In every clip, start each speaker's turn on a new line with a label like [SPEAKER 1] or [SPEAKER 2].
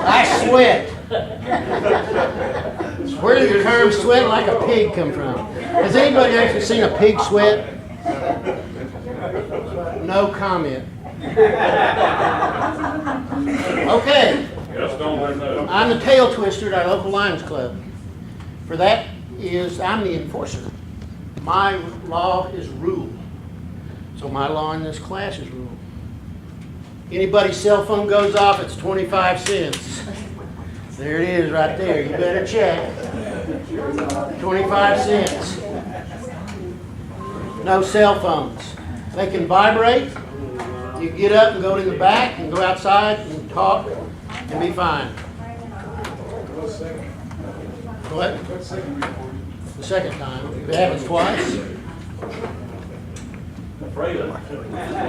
[SPEAKER 1] I sweat. Where did the term sweat like a pig come from? Has anybody actually seen a pig sweat? No comment. Okay. I'm the tail twister at our local Lions Club. For that is, I'm the enforcer. My law is rule. So my law in this class is rule. Anybody's cell phone goes off, it's 25 cents. There it is right there. You better check. 25 cents. No cell phones. They can vibrate. You get up and go to the back and go outside and talk and be fine. What? The second time. If it happens twice.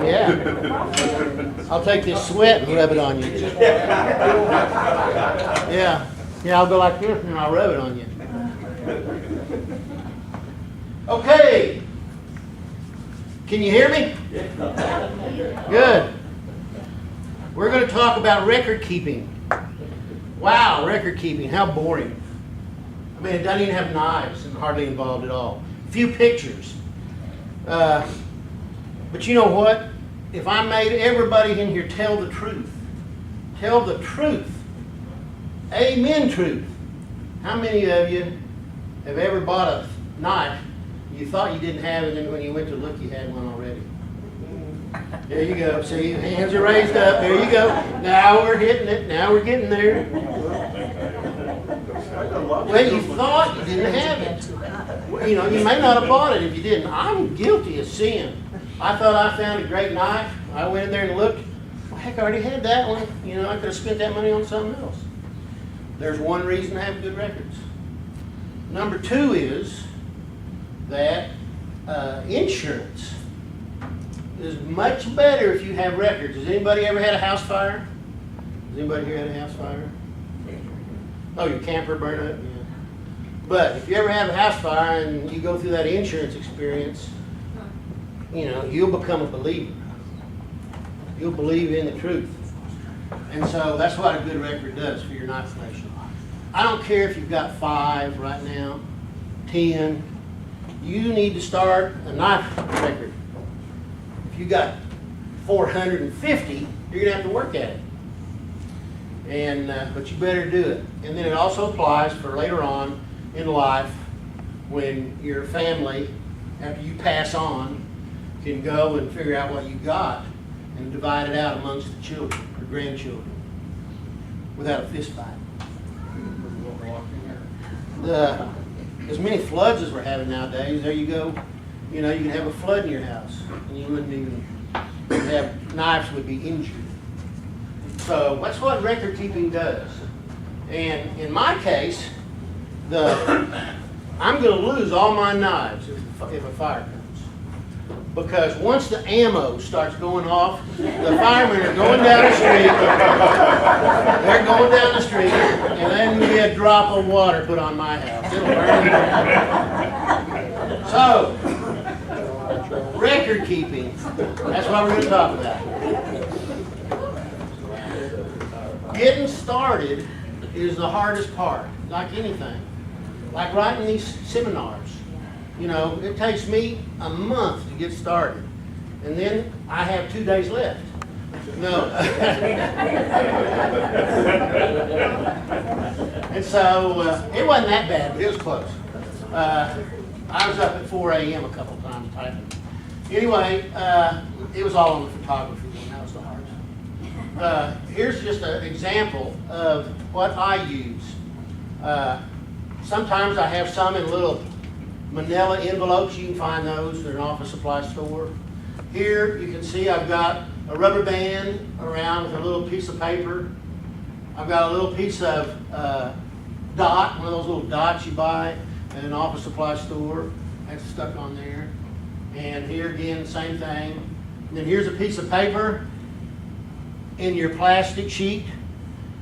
[SPEAKER 1] Yeah. I'll take this sweat and rub it on you. Yeah. Yeah, I'll go like this and I'll rub it on you. Okay. Can you hear me? Good. We're going to talk about record keeping. Wow, record keeping. How boring. I mean, it doesn't even have knives and hardly involved at all. A few pictures. But you know what? If I made everybody in here tell the truth, amen truth. How many of you have ever bought a knife you thought you didn't have it, and then when you went to look, you had one already? There you go. See, hands are raised up. There you go. Now we're hitting it. Now we're getting there. Well, you thought you didn't have it. Well, you know, you may not have bought it if you didn't. I'm guilty of sin. I thought I found a great knife. I went in there and looked. Well, heck, I already had that one. You know, I could have spent that money on something else. There's one reason to have good records. Number two is that insurance is much better if you have records. Has anybody ever had a house fire? Has anybody here had a house fire? Oh, your camper burned up? Yeah. But if you ever have a house fire and you go through that insurance experience, you know, you'll become a believer. You'll believe in the truth. And so that's what a good record does for your knife collection. I don't care if you've got 5 right now, 10. You need to start a knife record. If you got 450, you're going to have to work at it. And but you better do it. And then it also applies for later on in life when your family, after you pass on, can go and figure out what you got and divide it out amongst the children or grandchildren without a fist fight. As many floods as we're having nowadays, there you go. You know, you can have a flood in your house and you wouldn't even have, knives would be injured. So that's what record keeping does. And in my case, I'm going to lose all my knives if a fire comes. Because once the ammo starts going off, the firemen are going down the street. They're going down the street, and then you get a drop of water put on my house. It'll burn me. So, record keeping. That's what we're going to talk about. Getting started is the hardest part, like anything. Like writing these seminars. You know, it takes me a month to get started. And then I have 2 days left. No. And so it wasn't that bad, but it was close. I was up at 4 a.m. a couple times typing. Anyway, it was all on the photography one. That was the hardest. Here's just an example of what I use. Sometimes I have some in little manila envelopes. You can find those at an office supply store. Here you can see I've got a rubber band around with a little piece of paper. I've got a little piece of dot, one of those little dots you buy at an office supply store. That's stuck on there. And here again, same thing. And then here's a piece of paper in your plastic sheet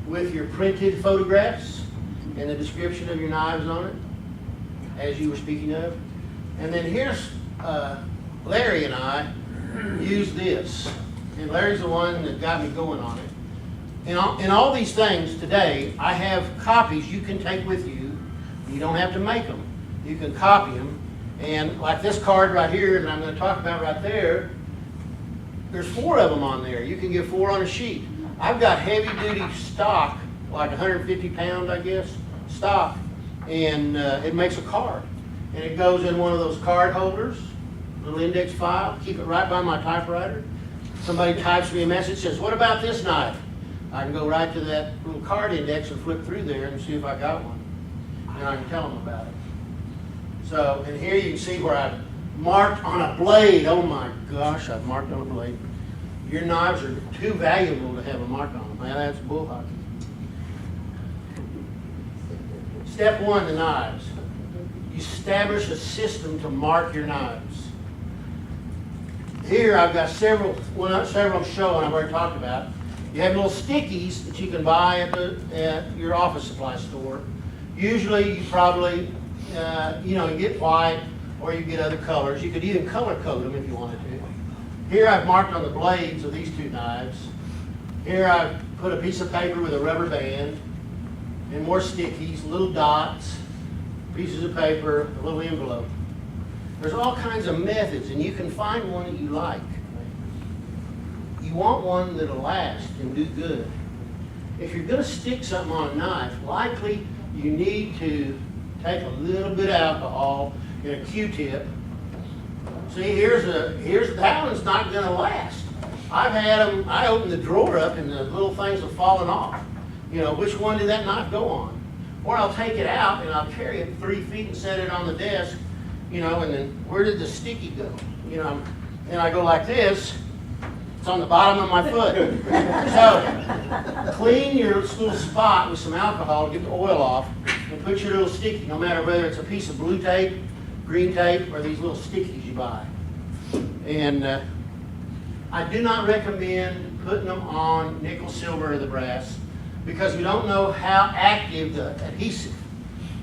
[SPEAKER 1] with your printed photographs and the description of your knives on it, as you were speaking of. And then here's Larry and I use this. And Larry's the one that got me going on it. And all these things today, I have copies you can take with you. You don't have to make them. You can copy them. And like this card right here that I'm going to talk about right there, there's 4 of them on there. You can get 4 on a sheet. I've got heavy duty stock, like 150 pound, I guess, stock. And it makes a card. And it goes in one of those card holders, little index file, keep it right by my typewriter. Somebody types me a message, says, what about this knife? I can go right to that little card index and flip through there and see if I got one. And I can tell them about it. So, and here you can see where I've marked on a blade. Oh my gosh, I've marked on a blade. Your knives are too valuable to have a mark on them. Man, that's bull hockey. Step 1, the knives. You establish a system to mark your knives. Here I've got several I'm showing, I've already talked about. You have little stickies that you can buy at your office supply store. Usually you probably, you get white or you get other colors. You could even color code them if you wanted to. Here I've marked on the blades of these 2 knives. Here I've put a piece of paper with a rubber band and more stickies, little dots, pieces of paper, a little envelope. There's all kinds of methods, and you can find one that you like. You want one that'll last and do good. If you're going to stick something on a knife, likely you need to take a little bit of alcohol in a Q-tip. See, that one's not going to last. I've had them, I opened the drawer up and the little things have fallen off. Which one did that knife go on? Or I'll take it out and I'll carry it 3 feet and set it on the desk, and then where did the sticky go? And I go like this, it's on the bottom of my foot. So, clean your little spot with some alcohol, get the oil off, and put your little sticky, no matter whether it's a piece of blue tape, green tape, or these little stickies you buy. And I do not recommend putting them on nickel, silver, or the brass, because we don't know how active the adhesive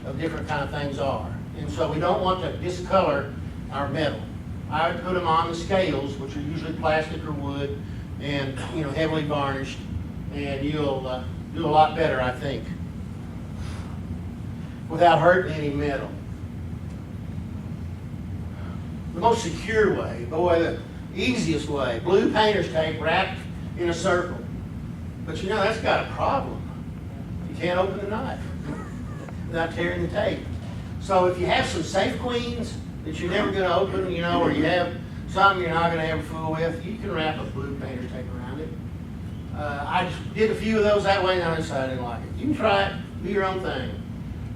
[SPEAKER 1] of different kind of things are. And so we don't want to discolor our metal. I would put them on the scales, which are usually plastic or wood, and heavily varnished, and you'll do a lot better, I think, without hurting any metal. The most secure way, the easiest way, blue painter's tape wrapped in a circle. But that's got a problem. You can't open the knife without tearing the tape. So if you have some safe queens that you're never going to open, or you have something you're not going to ever fool with, you can wrap a blue painter's tape around it. I did a few of those that way, and I decided I didn't like it. You can try it, do your own thing.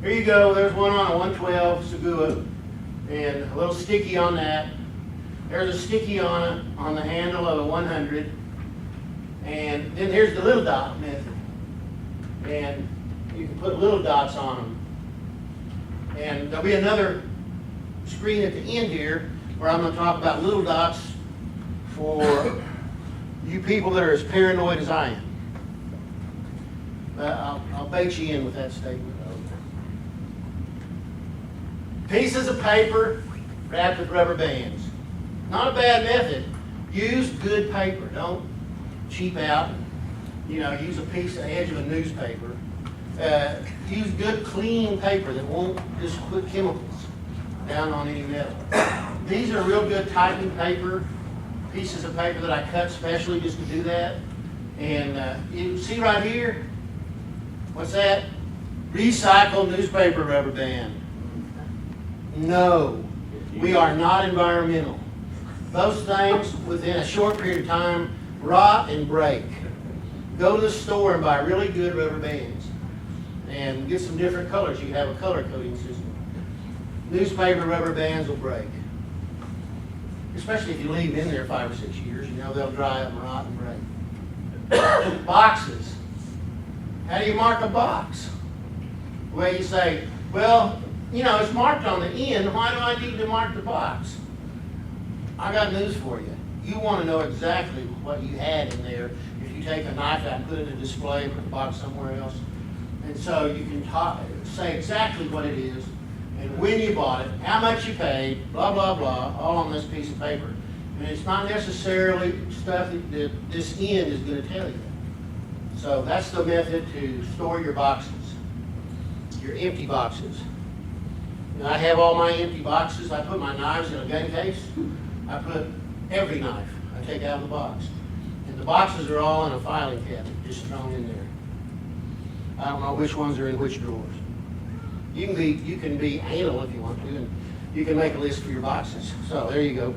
[SPEAKER 1] Here you go, there's one on a 112 Segua, and a little sticky on that. There's a sticky on the handle of a 100. And then here's the little dot method. And you can put little dots on them. And there'll be another screen at the end here where I'm going to talk about little dots for you people that are as paranoid as I am. I'll bait you in with that statement. Pieces of paper wrapped with rubber bands. Not a bad method. Use good paper. Don't cheap out. Use a piece of edge of a newspaper. Use good clean paper that won't just put chemicals down on any metal. These are real good typing paper, pieces of paper that I cut specially just to do that. And you see right here, what's that? Recycled newspaper rubber band. No, we are not environmental. Those things within a short period of time rot and break. Go to the store and buy really good rubber bands and get some different colors. You can have a color coding system. Newspaper rubber bands will break. Especially if you leave them in there 5 or 6 years, they'll dry up and rot and break. Boxes. How do you mark a box? Well, you say, it's marked on the end. Why do I need to mark the box? I got news for you. You want to know exactly what you had in there if you take a knife out and put it in a display and put the box somewhere else. And so you can say exactly what it is and when you bought it, how much you paid, blah, blah, blah, all on this piece of paper. And it's not necessarily stuff that this end is going to tell you. So that's the method to store your boxes, your empty boxes. And I have all my empty boxes. I put my knives in a gun case. I put every knife I take out of the box. And the boxes are all in a filing cabinet, just thrown in there. I don't know which ones are in which drawers. You can be anal if you want to, and you can make a list for your boxes. So there you go.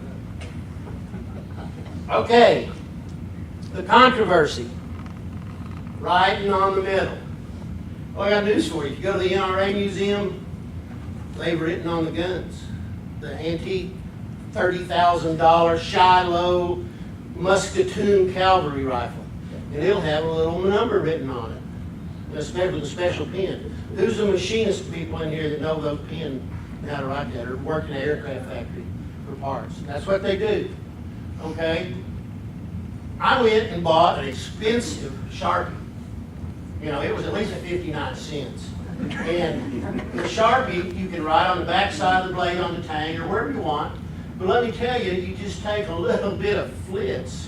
[SPEAKER 1] Okay, the controversy. Writing on the metal. Well, I got news for you. If you go to the NRA Museum, they've written on the guns. The antique $30,000 Shiloh Muscatoon cavalry rifle. And it'll have a little number written on it. With a special pen. Who's the machinist people in here that know those pens how to write that, or work in an aircraft factory for parts? That's what they do. Okay? I went and bought an expensive Sharpie. You know, it was at least at 59 cents. And the Sharpie, you can write on the back side of the blade on the tang or wherever you want. But let me tell you, you just take a little bit of Flitz,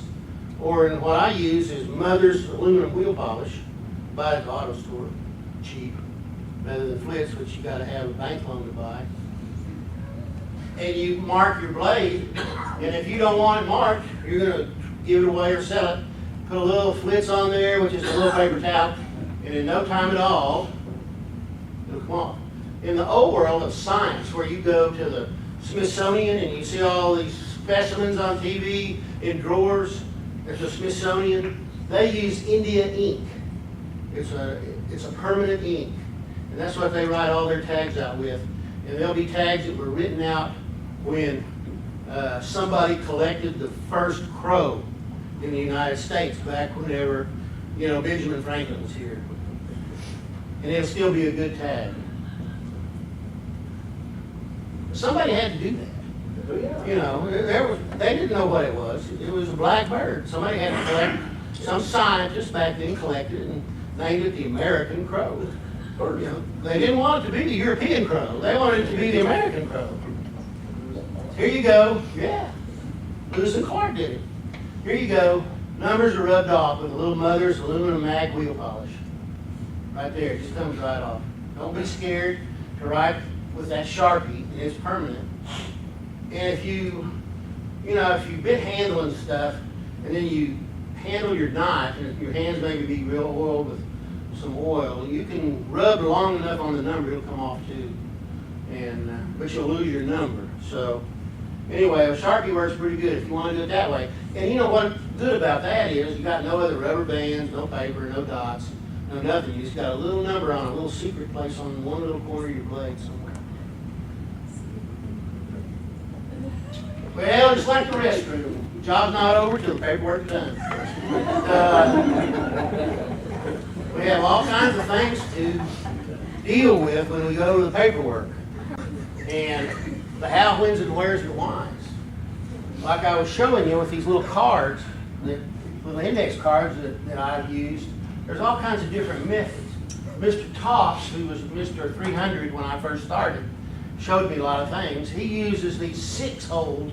[SPEAKER 1] or in what I use is Mother's aluminum wheel polish. Buy it at the auto store, cheap, rather than Flitz, which you got to have a bank loan to buy. And you mark your blade, and if you don't want it marked, you're going to give it away or sell it. Put a little Flitz on there, which is a little paper towel, and in no time at all, it'll come off. In the old world of science, where you go to the Smithsonian and you see all these specimens on TV in drawers, there's a Smithsonian, they use India ink. It's a permanent ink, and that's what they write all their tags out with. And there'll be tags that were written out when somebody collected the first crow in the United States back whenever, you know, Benjamin Franklin was here. And it'll still be a good tag. Somebody had to do that. You know, they didn't know what it was. It was a black bird. Somebody had to collect, some scientist back then collected it and named it the American crow. Or, you know, they didn't want it to be the European crow. They wanted it to be the American crow. Here you go. Yeah. Lewis and Clark did it. Here you go. Numbers are rubbed off with a little Mother's aluminum mag wheel polish. Right there. It just comes right off. Don't be scared to write with that Sharpie. It's permanent. And if if you've been handling stuff and then you handle your knife and your hands maybe be real oiled with some oil, you can rub long enough on the number, it'll come off too. And but you'll lose your number. So anyway, a Sharpie works pretty good if you want to do it that way. And you know what's good about that is you got no other rubber bands, no paper, no dots, no nothing. You just got a little number on a little secret place on one little corner of your blade somewhere. Well, just like the restroom, job's not over till the paperwork's done. We have all kinds of things to deal with when we go to the paperwork. And the how, whens, and where's, and whys. Like I was showing you with these little cards, little index cards that I've used, there's all kinds of different methods. Mr. Tops, who was Mr. 300 when I first started, showed me a lot of things. He uses these 6-hole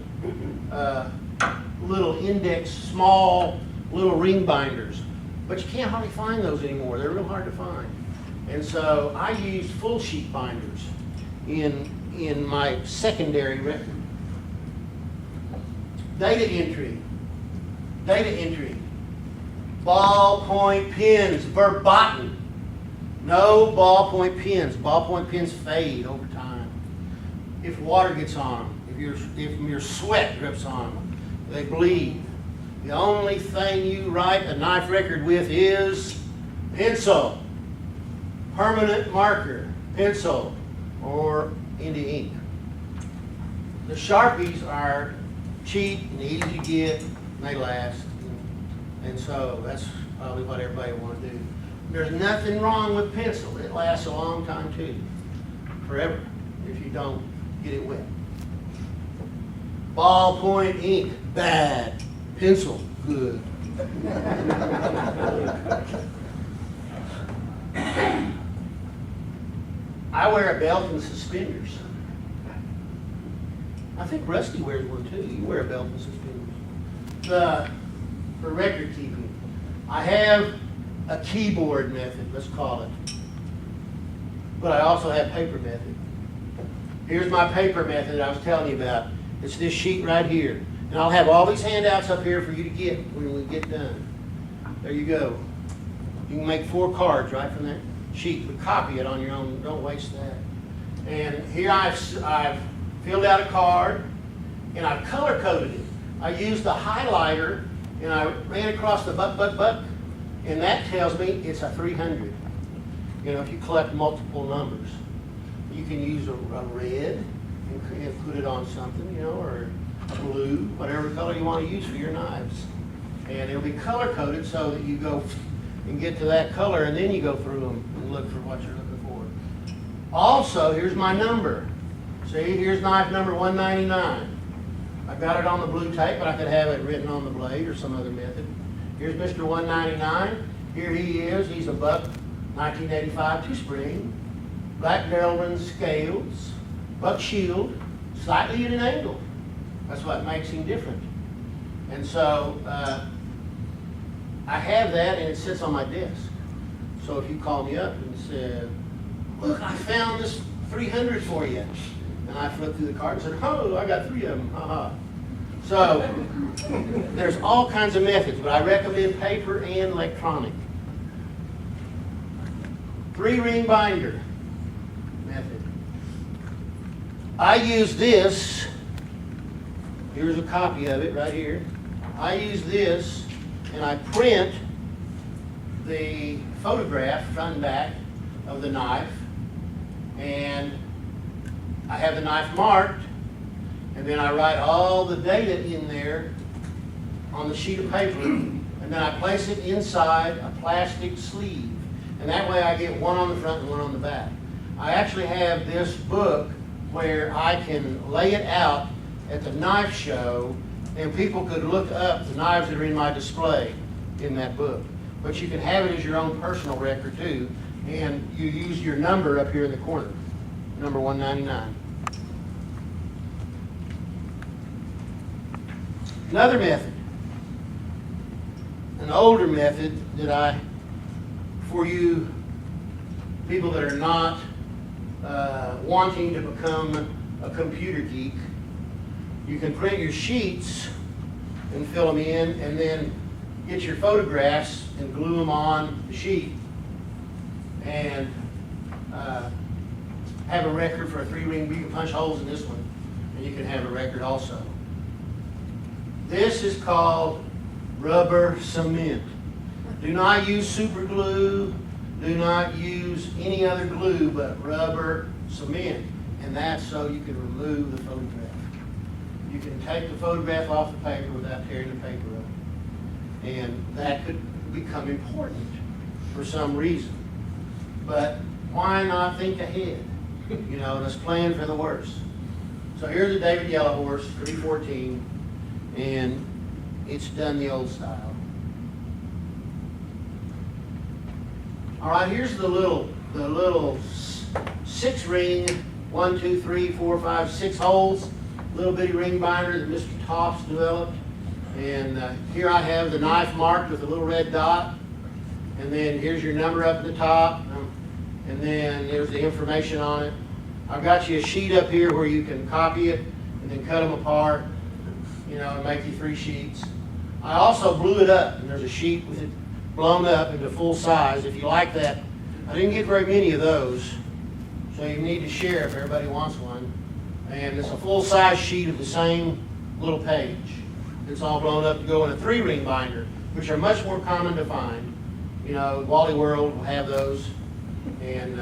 [SPEAKER 1] little index, small little ring binders. But you can't hardly find those anymore. They're real hard to find. And so I used full sheet binders in my secondary record. Data entry. Ballpoint pens, verboten. No ballpoint pens. Ballpoint pens fade over time. If water gets on them, if your sweat drips on them, they bleed. The only thing you write a knife record with is pencil, permanent marker, pencil, or India ink. The Sharpies are cheap and easy to get, and they last. And so that's probably what everybody will want to do. There's nothing wrong with pencil. It lasts a long time too, forever, if you don't get it wet. Ballpoint ink, bad. Pencil, good. I wear a belt and suspenders. I think Rusty wears one too. You wear a belt and suspenders. For record keeping, I have a keyboard method, let's call it. But I also have paper method. Here's my paper method I was telling you about. It's this sheet right here. And I'll have all these handouts up here for you to get when we get done. There you go. You can make 4 cards right from that sheet, but copy it on your own. Don't waste that. And here I've filled out a card, and I've color coded it. I used the highlighter, and I ran across the buck, and that tells me it's a 300. You know, if you collect multiple numbers, you can use a red and put it on something, you know, or a blue, whatever color you want to use for your knives. And it'll be color coded so that you go and get to that color, and then you go through them and look for what you're looking for. Also, here's my number. See, here's knife number 199. I got it on the blue tape, but I could have it written on the blade or some other method. Here's Mr. 199. Here he is. He's a buck 1985 two-spring, black barrel ring scales, buck shield, slightly at an angle. That's what makes him different. And so I have that, and it sits on my desk. So if you call me up and said, look, I found this 300 for you. And I flipped through the card and said, oh, I got 3 of them, haha. So there's all kinds of methods, but I recommend paper and electronic. 3-ring binder method. I use this. Here's a copy of it right here. I use this, and I print the photograph front and back of the knife, and I have the knife marked, and then I write all the data in there on the sheet of paper, and then I place it inside a plastic sleeve, and that way I get one on the front and one on the back. I actually have this book where I can lay it out at the knife show, and people could look up the knives that are in my display in that book. But you can have it as your own personal record too, and you use your number up here in the corner, number 199. Another method, an older method that for you people that are not wanting to become a computer geek, you can print your sheets and fill them in, and then get your photographs and glue them on the sheet, and have a record for a 3-ring. You can punch holes in this one, and you can have a record also. This is called rubber cement. Do not use super glue. Do not use any other glue but rubber cement, and that's so you can remove the photograph. You can take the photograph off the paper without tearing the paper up. And that could become important for some reason. But why not think ahead? You know, let's plan for the worst. So here's a David Yellow Horse, 314, and it's done the old style. All right, here's the little 6-ring, 1, 2, 3, 4, 5, 6 holes. Little bitty ring binder that Mr. Toff's developed. And here I have the knife marked with a little red dot. And then here's your number up at the top. And then there's the information on it. I've got you a sheet up here where you can copy it and then cut them apart, you know, and make you 3 sheets. I also blew it up, and there's a sheet with it blown up into full size. If you like that, I didn't get very many of those, so you need to share if everybody wants one. And it's a full-size sheet of the same little page. It's all blown up to go in a 3-ring binder, which are much more common to find. You know, Wally World will have those. And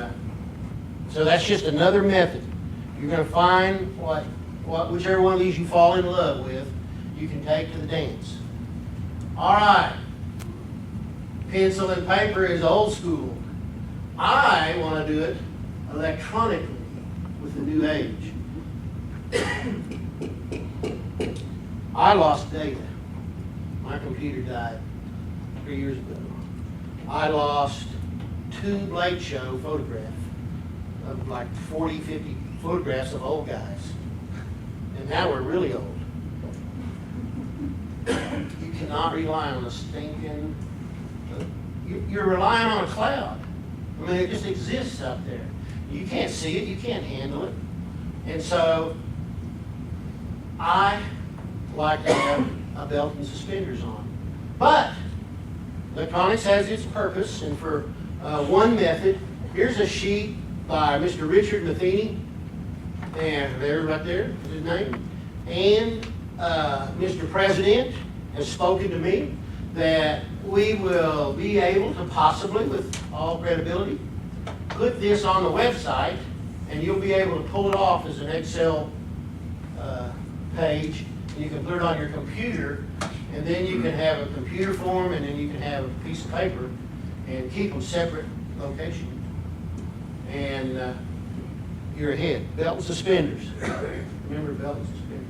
[SPEAKER 1] so that's just another method. You're going to find whichever one of these you fall in love with, you can take to the dance. All right. Pencil and paper is old school. I want to do it electronically with the new age. I lost data. My computer died 3 years ago. I lost 2 Blade Show photographs of like 40, 50 photographs of old guys. And now we're really old. You cannot rely on a stinking, you're relying on a cloud. I mean, it just exists out there. You can't see it, you can't handle it. And so, I like to have a belt and suspenders on. But, electronics has its purpose, and for one method, here's a sheet by Mr. Richard Matheny, and there, right there, is his name. And Mr. President has spoken to me that we will be able to possibly, with all credibility, put this on the website, and you'll be able to pull it off as an Excel page. You can put it on your computer, and then you can have a computer form, and then you can have a piece of paper, and keep them separate locations. And you're ahead. Belt and suspenders. Remember belt and suspenders.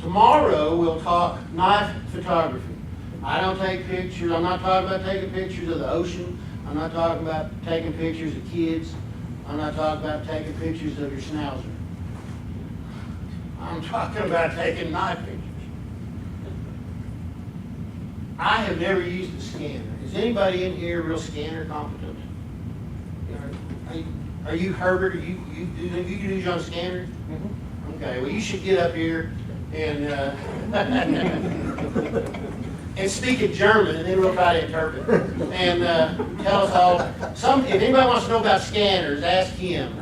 [SPEAKER 1] Tomorrow we'll talk knife photography. I don't take pictures. I'm not talking about taking pictures of the ocean. I'm not talking about taking pictures of kids. I'm not talking about taking pictures of your schnauzer. I'm talking about taking knife pictures. I have never used a scanner. Is anybody in here real scanner competent? Are you Herbert? You use on a scanner? Mm-hmm. Okay. Well, you should get up here and and speak in German, and then we'll try to interpret. And tell us all. If anybody wants to know about scanners, ask him.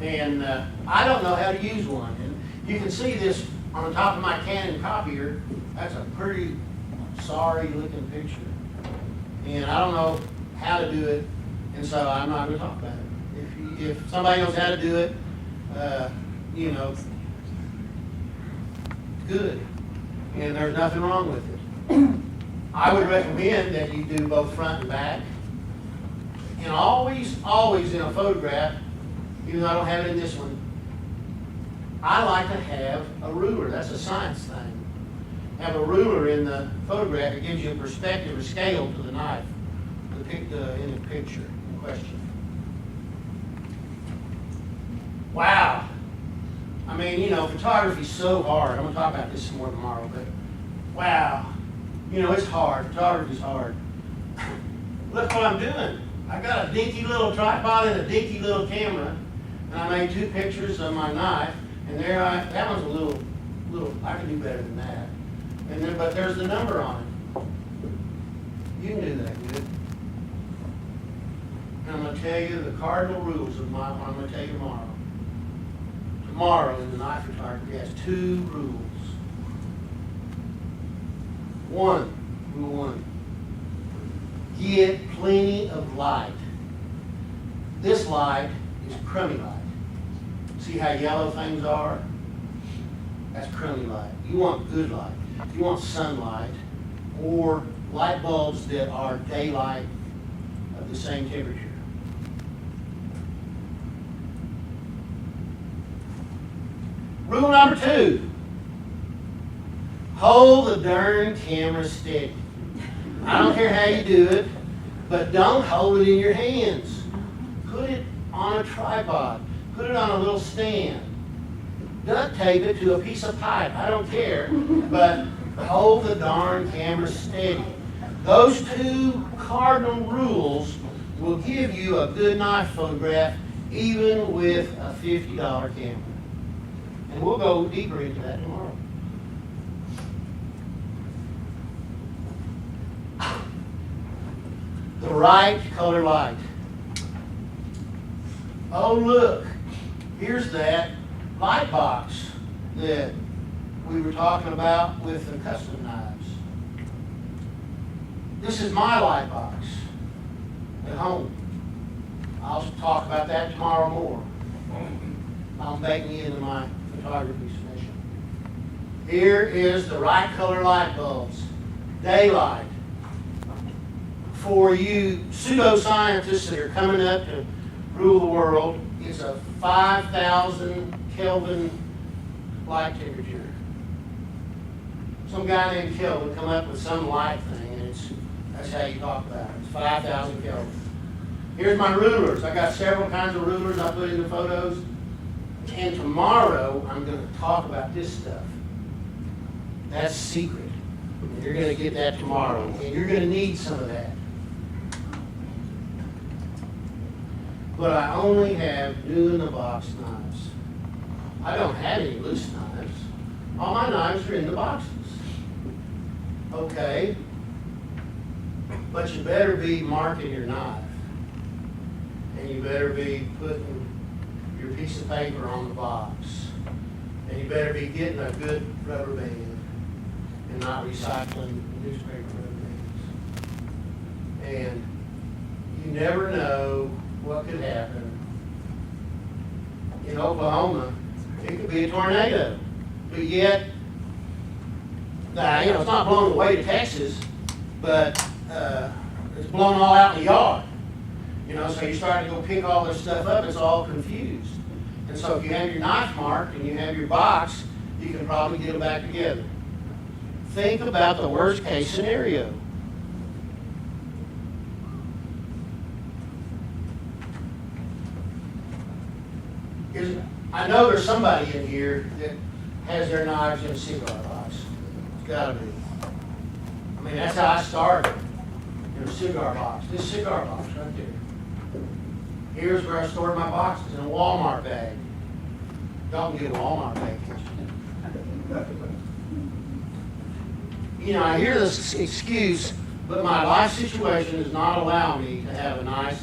[SPEAKER 1] And I don't know how to use one. And you can see this on the top of my Canon copier. That's a pretty sorry-looking picture. And I don't know how to do it, and so I'm not going to talk about it. If somebody knows how to do it, you know, good. And there's nothing wrong with it. I would recommend that you do both front and back. And always in a photograph, even though I don't have it in this one, I like to have a ruler. That's a science thing. Have a ruler in the photograph. It gives you a perspective or scale to the knife in the picture in question. Wow. I mean, you know, photography's so hard. I'm going to talk about this some more tomorrow, but wow. You know, it's hard. Photography's hard. Look what I'm doing. I got a dinky little tripod and a dinky little camera, and I made 2 pictures of my knife, and that one's a little, I can do better than that. And then, but there's the number on it. You can do that good. And I'm going to tell you the cardinal rules of what I'm going to tell you tomorrow. Tomorrow in the knife photography has 2 rules. Rule 1, get plenty of light. This light is crummy light. See how yellow things are? That's crummy light. You want good light. You want sunlight or light bulbs that are daylight of the same temperature. Rule number 2, hold the darn camera steady. I don't care how you do it, but don't hold it in your hands. Put it on a tripod. Put it on a little stand. Duct tape it to a piece of pipe. I don't care, but hold the darn camera steady. Those 2 cardinal rules will give you a good knife photograph even with a $50 camera. And we'll go deeper into that tomorrow. The right color light. Oh look, here's that light box that we were talking about with the custom knives. This is my light box at home. I'll talk about that tomorrow more. I'll make me into my photography session. Here is the right color light bulbs. Daylight. For you pseudoscientists that are coming up to rule the world, it's a 5,000 Kelvin light temperature. Some guy named Kelvin come up with some light thing, and that's how you talk about it. It's 5,000 Kelvin. Here's my rulers. I got several kinds of rulers I put in the photos. And tomorrow, I'm going to talk about this stuff. That's secret. And you're going to get that tomorrow. And you're going to need some of that. But I only have new-in-the-box knives. I don't have any loose knives. All my knives are in the boxes. Okay. But you better be marking your knife. And you better be putting your piece of paper on the box. And you better be getting a good rubber band and not recycling newspaper rubber bands. And you never know what could happen. In Oklahoma, it could be a tornado. But yet, it's not blowing away to Texas, but it's blowing all out in the yard. So you're starting to go pick all this stuff up, it's all confused. And so if you have your knife marked and you have your box, you can probably get them back together. Think about the worst case scenario. I know there's somebody in here that has their knives in a cigar box. It's got to be. I mean, that's how I started, in a cigar box. This cigar box right there. Here's where I stored my boxes, in a Walmart bag. Y'all can get a Walmart bag. I hear this excuse, but my life situation does not allow me to have a nice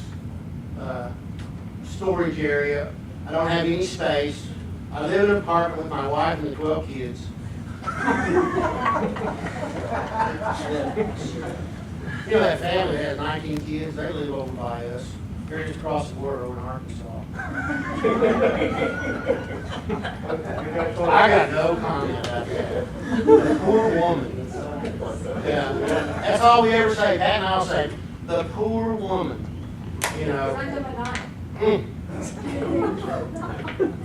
[SPEAKER 1] storage area. I don't have any space. I live in an apartment with my wife and the 12 kids. That family has 19 kids. They live over by us. They're just across the border over in Arkansas. I got no comment about that. The poor woman. Yeah, that's all we ever say. Pat and I'll say, the poor woman.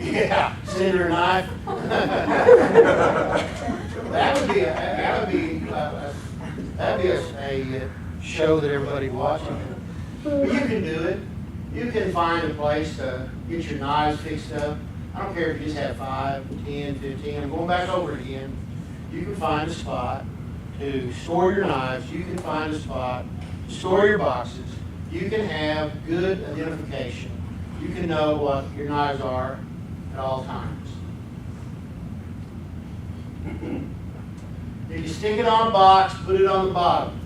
[SPEAKER 1] Yeah, send her a knife. That'd be a show that everybody'd watch. But you can do it. You can find a place to get your knives fixed up. I don't care if you just have 5, 10, 15. I'm going back over it again. You can find a spot to store your knives. You can find a spot to store your boxes. You can have good identification. You can know what your knives are at all times. If you stick it on a box, put it on the bottom.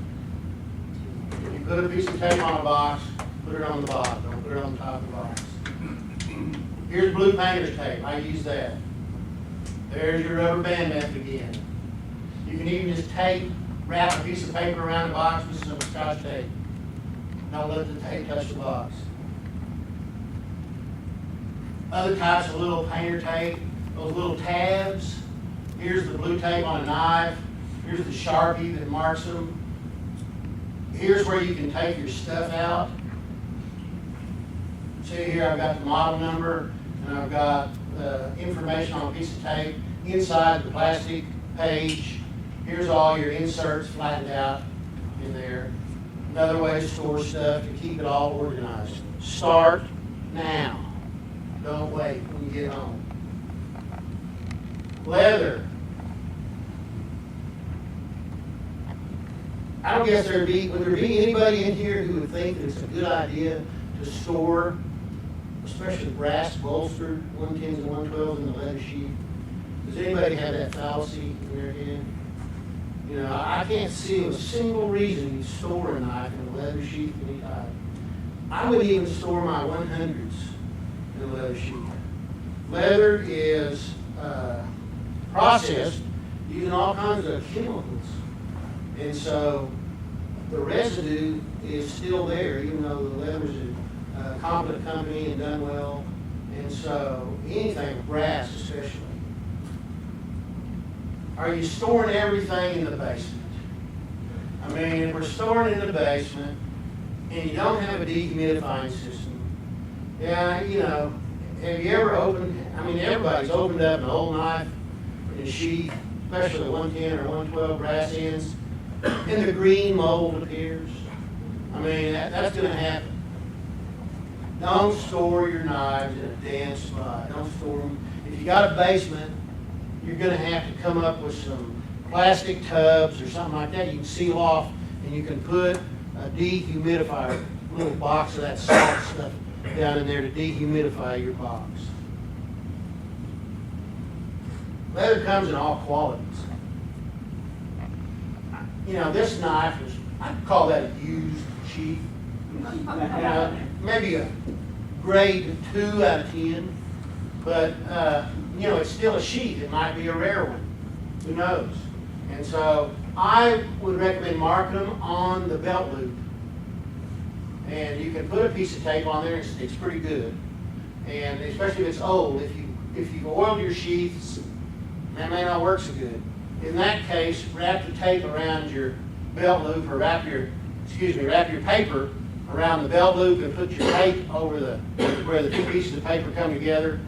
[SPEAKER 1] If you put a piece of tape on a box, put it on the bottom. Don't put it on the top of the box. Here's blue painter's tape. I use that. There's your rubber band method again. You can even just wrap a piece of paper around the box with some Scotch tape. Don't let the tape touch the box. Other types of little painter tape, those little tabs. Here's the blue tape on a knife. Here's the Sharpie that marks them. Here's where you can take your stuff out. See here, I've got the model number, and I've got the information on a piece of tape inside the plastic page. Here's all your inserts flattened out in there. Another way to store stuff, to keep it all organized. Start now. Don't wait when you get home. Leather. I don't guess would there be anybody in here who would think that it's a good idea to store, especially brass bolstered 110s and 112s in the leather sheath? Does anybody have that fallacy in their head? I can't see a single reason you store a knife in a leather sheath any type. I would even store my 100s in a leather sheath. Leather is processed using all kinds of chemicals. And so the residue is still there, even though the leather's a competent company and done well. And so anything, brass especially. Are you storing everything in the basement? I mean, if we're storing in the basement and you don't have a dehumidifying system, have you ever opened, everybody's opened up an old knife and sheath, especially 110 or 112 brass ends, and the green mold appears. That's going to happen. Don't store your knives in a damp spot. Don't store them. If you got a basement, you're going to have to come up with some plastic tubs or something like that you can seal off, and you can put a dehumidifier, a little box of that salt stuff down in there to dehumidify your box. Leather comes in all qualities. You know, this knife is, I'd call that a used sheath. Maybe a grade 2 out of 10, but you know, it's still a sheath. It might be a rare one. Who knows? And so I would recommend marking them on the belt loop. And you can put a piece of tape on there. It's pretty good. And especially if it's old, if you've oiled your sheaths, that may not work so good. In that case, wrap the tape around your belt loop, or wrap your paper around the belt loop and put your tape over where the two pieces of paper come together,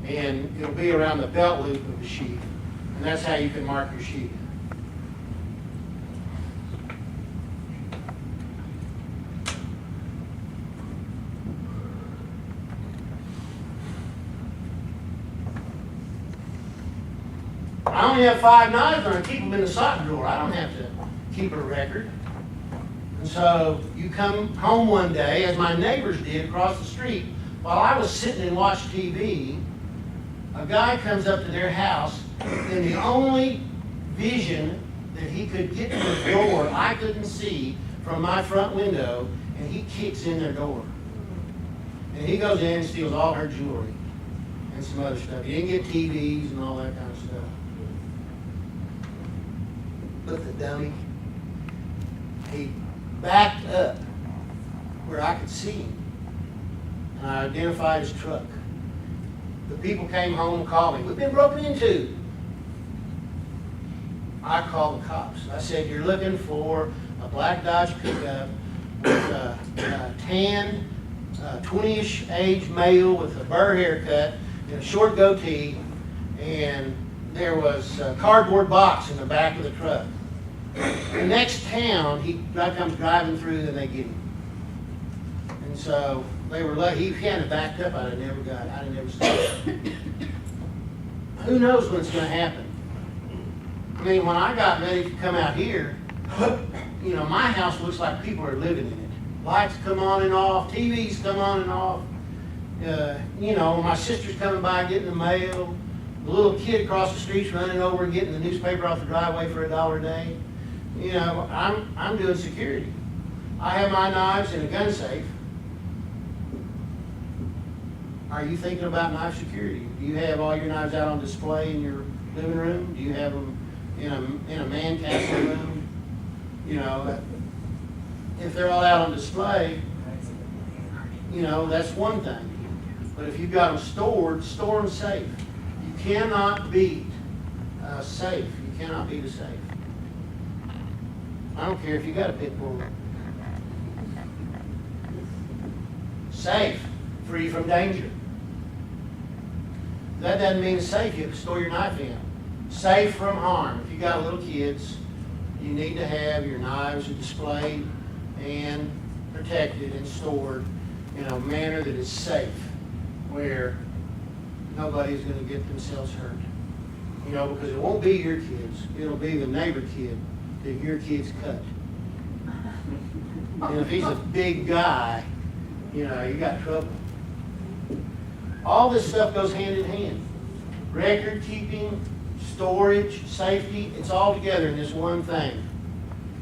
[SPEAKER 1] and it'll be around the belt loop of the sheath. And that's how you can mark your sheath. I only have 5 knives, and I keep them in the sock drawer. I don't have to keep a record. And so you come home one day, as my neighbors did across the street, while I was sitting and watching TV, a guy comes up to their house, and the only vision that he could get to the door I couldn't see from my front window, and he kicks in their door. And he goes in and steals all her jewelry and some other stuff. He didn't get TVs and all that kind of stuff. But the dummy, he backed up where I could see him, and I identified his truck. The people came home and called me. We've been broken into. I called the cops. I said, you're looking for a black Dodge pickup with a tan, 20-ish age male with a burr haircut and a short goatee, and there was a cardboard box in the back of the truck. The next town, he comes driving through, and they get him. And so they were lucky. He hadn't backed up, I'd have never seen it. Who knows when it's going to happen? I mean, when I got ready to come out here, you know, my house looks like people are living in it. Lights come on and off, TVs come on and off. You know, my sister's coming by getting the mail. The little kid across the street's running over and getting the newspaper off the driveway for $1 a day. You know, I'm doing security. I have my knives in a gun safe. Are you thinking about knife security? Do you have all your knives out on display in your living room? Do you have them in a man castle room? You know, if they're all out on display, you know, that's one thing. But if you've got them stored, store them safe. You cannot beat safe. You cannot beat a safe. I don't care if you got a pit bull. Safe, free from danger. That doesn't mean safe. You have to store your knife in. Safe from harm. If you got little kids, you need to have your knives displayed and protected and stored in a manner that is safe, where nobody's going to get themselves hurt. You know, because it won't be your kids. It'll be the neighbor kid that your kid's cut. And if he's a big guy, you know, you got trouble. All this stuff goes hand in hand. Record keeping, storage, safety, it's all together in this one thing.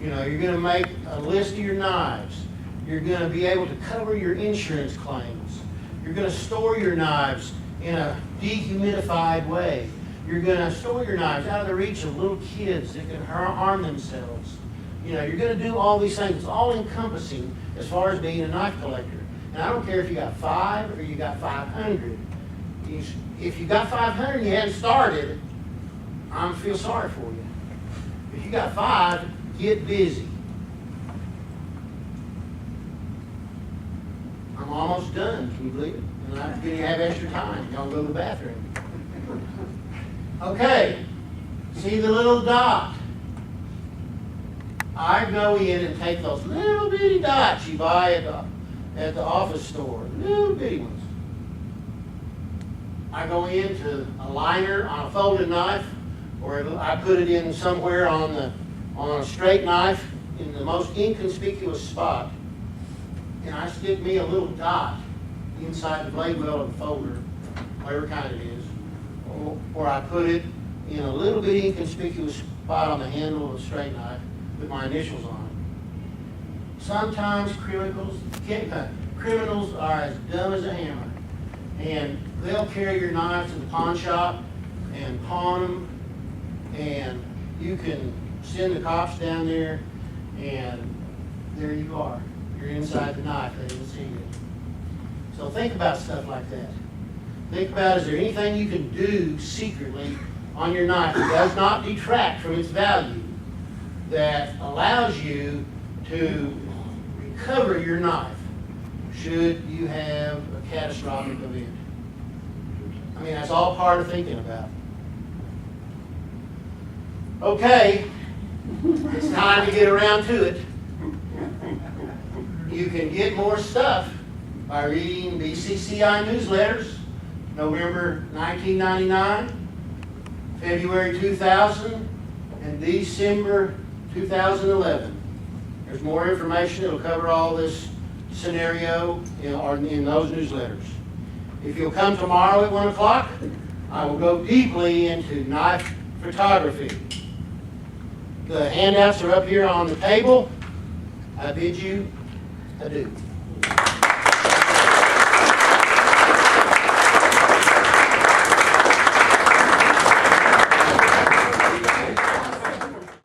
[SPEAKER 1] You know, you're going to make a list of your knives. You're going to be able to cover your insurance claims. You're going to store your knives in a dehumidified way. You're going to store your knives out of the reach of little kids that can harm themselves. You know, you're going to do all these things. It's all encompassing as far as being a knife collector. And I don't care if you got 5 or you got 500. If you got 500 and you hadn't started, I feel sorry for you. If you got 5, get busy. I'm almost done, can you believe it? And I'm going to have extra time. Y'all go to the bathroom. Okay, see the little dot? I go in and take those little bitty dots you buy at at the office store, little bitty ones. I go into a liner on a folded knife, or I put it in somewhere on a straight knife in the most inconspicuous spot, and I stick me a little dot inside the blade well of the folder, whatever kind it is, or I put it in a little bit inconspicuous spot on the handle of a straight knife with my initials on it. Sometimes criminals are as dumb as a hammer, and they'll carry your knives to the pawn shop and pawn them, and you can send the cops down there, and there you are. You're inside the knife. They didn't see you. So think about stuff like that. Think about, is there anything you can do secretly on your knife that does not detract from its value, that allows you to recover your knife should you have a catastrophic event? I mean, that's all part of thinking about. Okay, it's time to get around to it. You can get more stuff by reading BCCI newsletters, November 1999, February 2000, and December 2011. There's more information that will cover all this scenario in those newsletters. If you'll come tomorrow at 1 o'clock, I will go deeply into knife photography. The handouts are up here on the table. I bid you adieu.